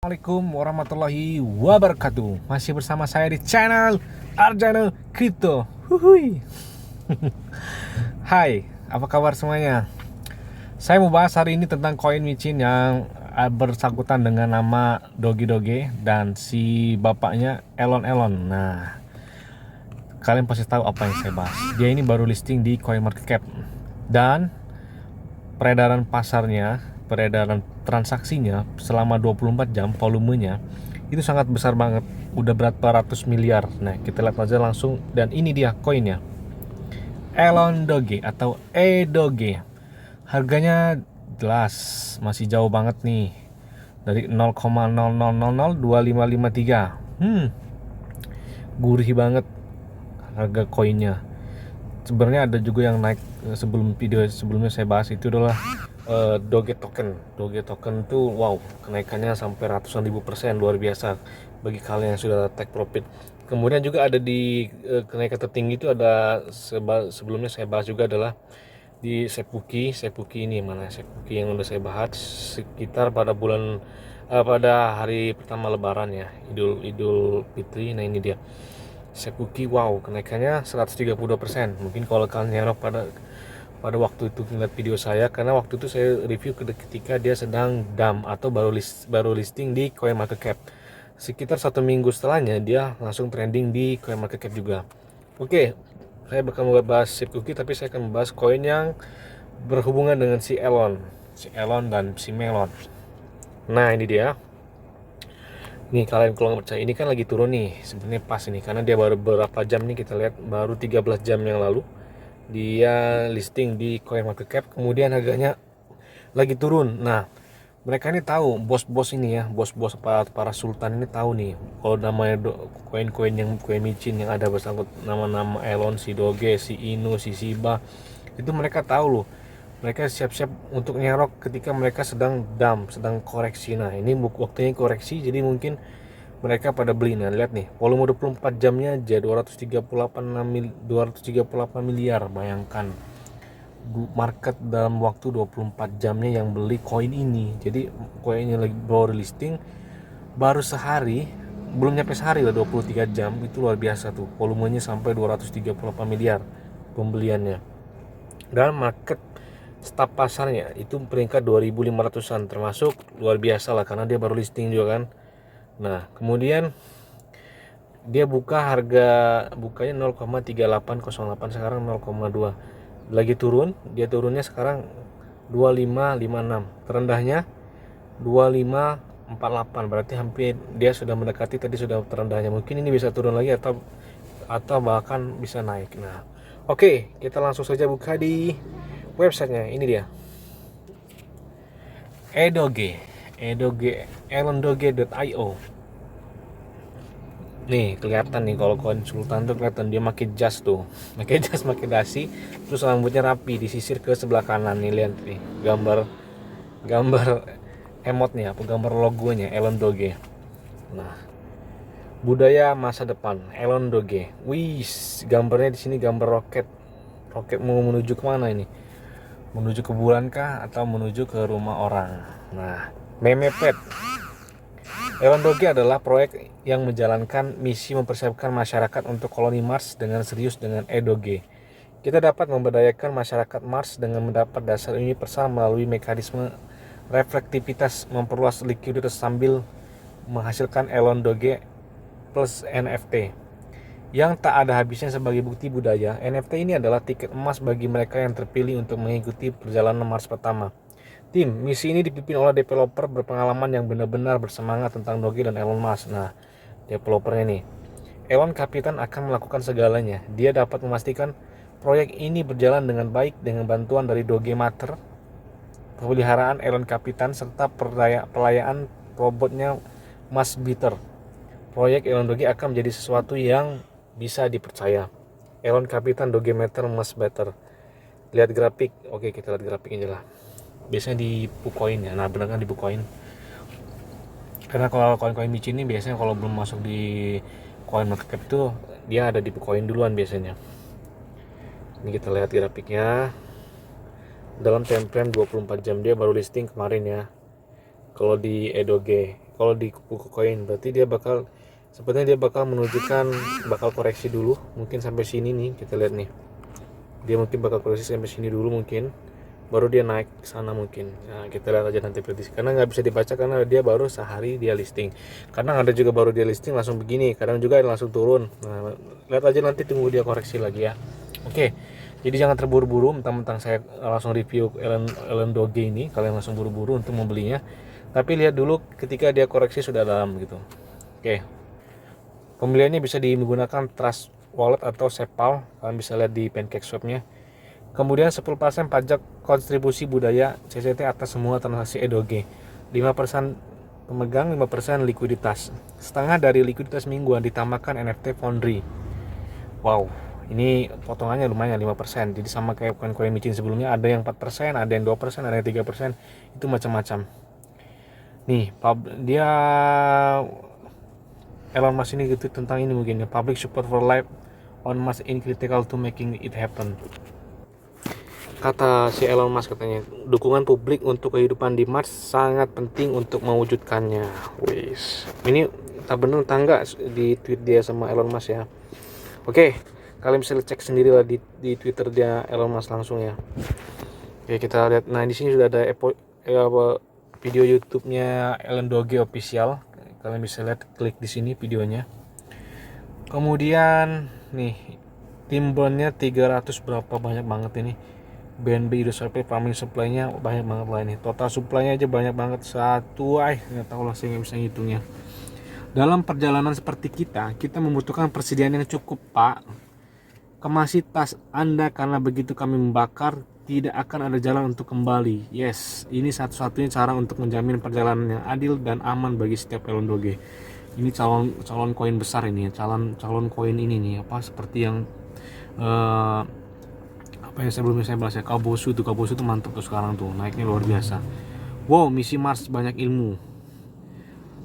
Assalamualaikum warahmatullahi wabarakatuh. Masih bersama saya di channel Arjana Crypto. Huhui. Hai, apa kabar semuanya? Saya mau bahas hari ini tentang koin micin yang bersangkutan dengan nama Doge Doge dan si bapaknya Elon Elon. Nah, kalian pasti tahu apa yang saya bahas. Dia ini baru listing di CoinMarketCap dan peredaran transaksinya selama 24 jam volumenya itu sangat besar banget, udah berapa ratus miliar. Nah, kita lihat aja langsung, dan ini dia koinnya, Elon Doge atau Doge. Harganya jelas masih jauh banget nih dari 0,00002553. Gurih banget harga koinnya. Sebenarnya ada juga yang naik. Sebelum video sebelumnya saya bahas itu adalah Doge Token. Doge Token tuh wow, kenaikannya sampai ratusan ribu persen, luar biasa bagi kalian yang sudah take profit. Kemudian juga ada di kenaikan tertinggi itu ada sebelumnya saya bahas juga adalah di Sepuki ini, mana Sepuki yang udah saya bahas sekitar pada pada hari pertama Lebaran ya, Idul Fitri. Nah, ini dia Sepuki, wow, kenaikannya 132%. Mungkin kalau kalian nyerok pada waktu itu ngeliat video saya, karena waktu itu saya review ketika dia sedang dump atau baru listing di CoinMarketCap. Sekitar 1 minggu setelahnya dia langsung trending di CoinMarketCap juga. Oke, saya bakal membahas Sepuki, tapi saya akan membahas koin yang berhubungan dengan si Elon dan si Melon. Nah, ini dia. Nih, kalian kalau nggak percaya, ini kan lagi turun nih. Sebenarnya pas ini karena dia baru beberapa jam nih, kita lihat baru 13 jam yang lalu dia listing di CoinMarketCap, kemudian harganya lagi turun. Nah, mereka ini tahu, bos-bos ini ya, bos-bos para sultan ini tahu nih kalau namanya koin-koin yang koin micin yang ada bersangkut nama-nama Elon, si Doge, si Inu, si Shiba, itu mereka tahu loh. Mereka siap-siap untuk nyerok ketika mereka sedang dump, sedang koreksi. Nah, ini waktunya koreksi, jadi mungkin mereka pada beli. Nah, lihat nih, volume 24 jamnya aja 238 miliar. Bayangkan market dalam waktu 24 jamnya yang beli koin ini. Jadi koinnya lagi baru listing, baru sehari, belum nyampe sehari lah, 23 jam, itu luar biasa tuh. Volumenya sampai 238 miliar pembeliannya. Dan market staf pasarnya itu peringkat 2500-an, termasuk luar biasa lah karena dia baru listing juga kan. Nah, kemudian dia bukanya 0,3808, sekarang 0,2. Lagi turun, dia turunnya sekarang 2556. Terendahnya 2548. Berarti hampir dia sudah mendekati tadi sudah terendahnya. Mungkin ini bisa turun lagi atau bahkan bisa naik. Nah, oke, kita langsung saja buka di websitenya. Ini dia. Edoge elondoge.io. Nih, kelihatan nih kalau koin sultan tuh kelihatan dia pakai jas tuh. Pakai jas, pakai dasi, terus rambutnya rapi, disisir ke sebelah kanan nih, lihat nih. Gambar emotnya, apa gambar logonya Elon Doge. Nah, budaya masa depan Elon Doge. Wih, gambarnya di sini gambar roket. Roket mau menuju kemana ini? Menuju ke bulan kah atau menuju ke rumah orang? Nah, memepet. Elon Doge adalah proyek yang menjalankan misi mempersiapkan masyarakat untuk koloni Mars dengan serius dengan Doge. Kita dapat memberdayakan masyarakat Mars dengan mendapat dasar universal melalui mekanisme reflektivitas, memperluas likuiditas sambil menghasilkan Elon Doge plus NFT yang tak ada habisnya. Sebagai bukti budaya, NFT ini adalah tiket emas bagi mereka yang terpilih untuk mengikuti perjalanan Mars pertama. Misi ini dipimpin oleh developer berpengalaman yang benar-benar bersemangat tentang Doge dan Elon Musk. Nah, developernya nih, Elon Capitan akan melakukan segalanya. Dia dapat memastikan proyek ini berjalan dengan baik dengan bantuan dari Doge Matter, pemeliharaan Elon Capitan, serta pelayaan robotnya Mars Beater. Proyek Elon Doge akan menjadi sesuatu yang bisa dipercaya. Elon Capitan, Doge Matter, Mars Beater. Lihat grafik. Oke, kita lihat grafik ini lah. Biasanya di Pukoin ya. Nah, benar kan di Pukoin. Karena kalau koin-koin micin ini biasanya kalau belum masuk di CoinMarketCap itu dia ada di Pukoin duluan biasanya. Ini kita lihat grafiknya. Dalam time frame 24 jam dia baru listing kemarin ya. Kalau di Edoge kalau di buku koin. Berarti dia bakal sepertinya dia bakal menunjukkan bakal koreksi dulu mungkin sampai sini nih, kita lihat nih. Dia mungkin bakal koreksi sampai sini dulu mungkin, baru dia naik ke sana mungkin. Nah, kita lihat aja nanti prediksi. Karena nggak bisa dibaca karena dia baru sehari dia listing. Kadang ada juga baru dia listing langsung begini, kadang juga langsung turun. Nah, lihat aja nanti, tunggu dia koreksi lagi ya. Oke. Jadi jangan terburu-buru mentang-mentang saya langsung review Ellen Doge ini, kalian langsung buru-buru untuk membelinya. Tapi lihat dulu ketika dia koreksi sudah dalam gitu. Oke. Pembeliannya bisa menggunakan Trust Wallet atau SafePal. Kalian bisa lihat di PancakeSwap-nya. Kemudian 10% pajak kontribusi budaya CCT atas semua transaksi eDoge. 5% pemegang, 5% likuiditas. Setengah dari likuiditas mingguan ditambahkan NFT Foundry. Wow, ini potongannya lumayan 5%. Jadi sama kayak koin-koin micin sebelumnya, ada yang 4%, ada yang 2%, ada yang 3%. Itu macam-macam. Nih, dia Elon Musk ini gitu tentang ini mungkin ya, public support for life on Mars in critical to making it happen. Kata si Elon Musk katanya, dukungan publik untuk kehidupan di Mars sangat penting untuk mewujudkannya. Wis, ini tak benar tangga di tweet dia sama Elon Musk ya. Oke, kalian bisa cek sendiri lah di Twitter dia Elon Musk langsung ya. Oke, kita lihat. Nah, di sini sudah ada video YouTube-nya Ellen Doge official. Kalian bisa lihat, klik di sini videonya. Kemudian nih, timbernya 300 berapa, banyak banget ini. BNB Industry Farming supply-nya banyak banget lah ini. Total supply-nya aja banyak banget. Nggak tahu lah, saya nggak bisa ngitungnya. Dalam perjalanan seperti kita membutuhkan persediaan yang cukup, Pak. Kemasi tas Anda, karena begitu kami membakar, tidak akan ada jalan untuk kembali. Yes, ini satu-satunya cara untuk menjamin perjalanan yang adil dan aman bagi setiap Ellen Doge. Ini calon koin besar ini, calon koin ini nih, apa seperti yang apa yang sebelumnya saya bahas ya, Kabosu tuh mantap tuh sekarang tuh, naiknya luar biasa. Wow, misi Mars banyak ilmu.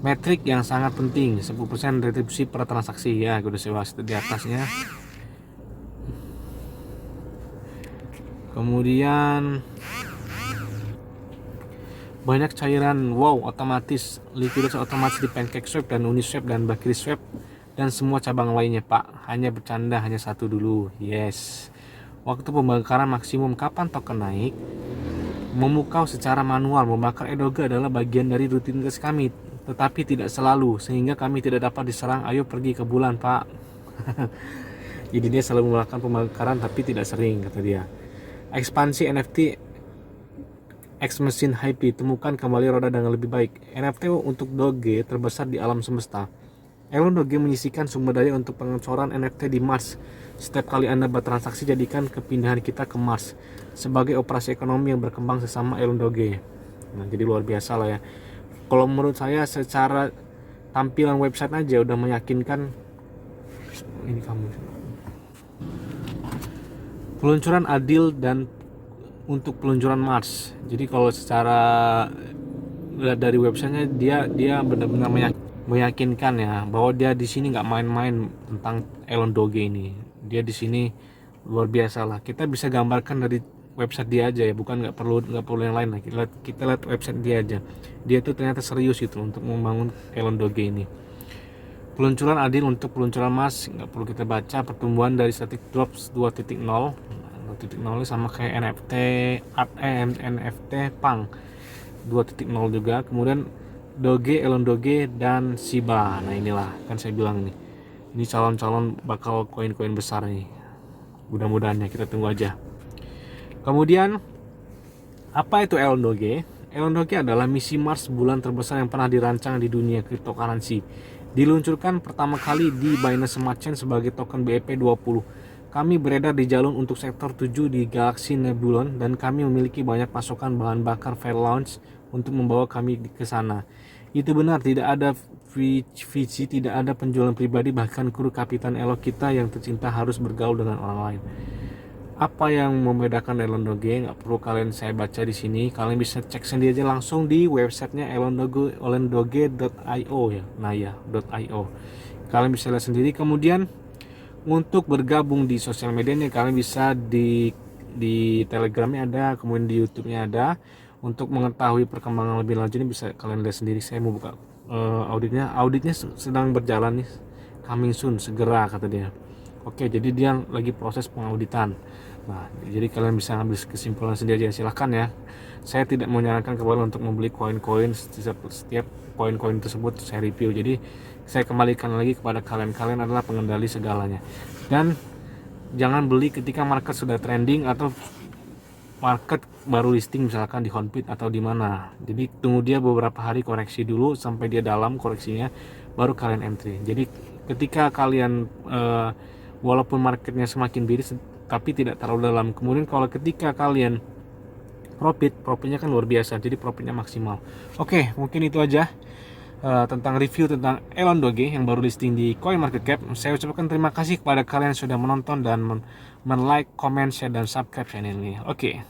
Metrik yang sangat penting, 10% retribusi per transaksi ya, gue udah sewa di atasnya. Kemudian banyak cairan, wow, otomatis, likuiditas otomatis di PancakeSwap dan Uniswap dan BakriSwap dan semua cabang lainnya, Pak. Hanya bercanda, hanya satu dulu. Yes. Waktu pembakaran maksimum kapan token naik? Memukau secara manual membakar eDoge adalah bagian dari rutinitas kami, tetapi tidak selalu, sehingga kami tidak dapat diserang. Ayo pergi ke bulan, Pak. Jadi dia selalu melakukan pembakaran tapi tidak sering, kata dia. Ekspansi NFT X Machine Hype, temukan kembali roda dengan lebih baik. NFT untuk Doge terbesar di alam semesta. Elon Doge menyisikan sumber daya untuk pengecoran NFT di Mars. Setiap kali Anda bertransaksi, jadikan kepindahan kita ke Mars sebagai operasi ekonomi yang berkembang sesama Elon Doge. Nah, jadi luar biasa lah ya. Kalau menurut saya secara tampilan website aja udah meyakinkan. Ini kamu. Peluncuran adil dan untuk peluncuran Mars. Jadi kalau secara dari websitenya dia benar-benar meyakinkan ya, bahwa dia di sini nggak main-main tentang Elon Doge ini. Dia di sini luar biasa lah. Kita bisa gambarkan dari website dia aja ya, bukan nggak perlu yang lain lah. Kita lihat website dia aja. Dia tuh ternyata serius itu untuk membangun Elon Doge ini. Peluncuran adil untuk peluncuran Mars, nggak perlu kita baca. Pertumbuhan dari static drops 2.0 sama kayak NFT Pang 2.0 juga. Kemudian Doge, Elon Doge, dan Shiba. Nah inilah kan saya bilang nih, ini calon-calon bakal koin-koin besar nih. Mudah-mudahan ya, kita tunggu aja. Kemudian apa itu Elon Doge? Elon Doge adalah misi Mars bulan terbesar yang pernah dirancang di dunia cryptocurrency. Diluncurkan pertama kali di Binance Smart Chain sebagai token BEP20. Kami beredar di jalur untuk sektor 7 di Galaxy Nebulon, dan kami memiliki banyak pasokan bahan bakar fair launch untuk membawa kami ke sana. Itu benar, tidak ada VC, tidak ada penjualan pribadi, bahkan kru Kapitan Elon kita yang tercinta harus bergaul dengan orang lain. Apa yang membedakan Elon Doge? Nggak perlu kalian saya baca di sini. Kalian bisa cek sendiri aja langsung di websitenya elondoge.io ya. Nah ya, .io. Kalian bisa lihat sendiri. Kemudian untuk bergabung di sosial medianya, kalian bisa di Telegramnya ada, kemudian di YouTube-nya ada. Untuk mengetahui perkembangan lebih lanjut ini bisa kalian lihat sendiri. Saya mau buka auditnya sedang berjalan nih, coming soon, segera kata dia. Oke, jadi dia lagi proses pengauditan. Nah, jadi kalian bisa ambil kesimpulan sendiri aja, silahkan ya. Saya tidak menyarankan kalian untuk membeli koin-koin, setiap koin-koin tersebut saya review. Jadi saya kembalikan lagi kepada kalian adalah pengendali segalanya. Dan jangan beli ketika market sudah trending atau market baru listing, misalkan di Honpit atau di mana. Jadi tunggu dia beberapa hari koreksi dulu sampai dia dalam koreksinya, baru kalian entry. Jadi ketika kalian walaupun marketnya semakin biris tapi tidak terlalu dalam, kemudian kalau ketika kalian profitnya kan luar biasa, jadi profitnya maksimal. Oke, mungkin itu aja tentang review tentang Elon Doge yang baru listing di CoinMarketCap. Saya ucapkan terima kasih kepada kalian yang sudah menonton dan men-like, comment, share, dan subscribe channel ini. Oke.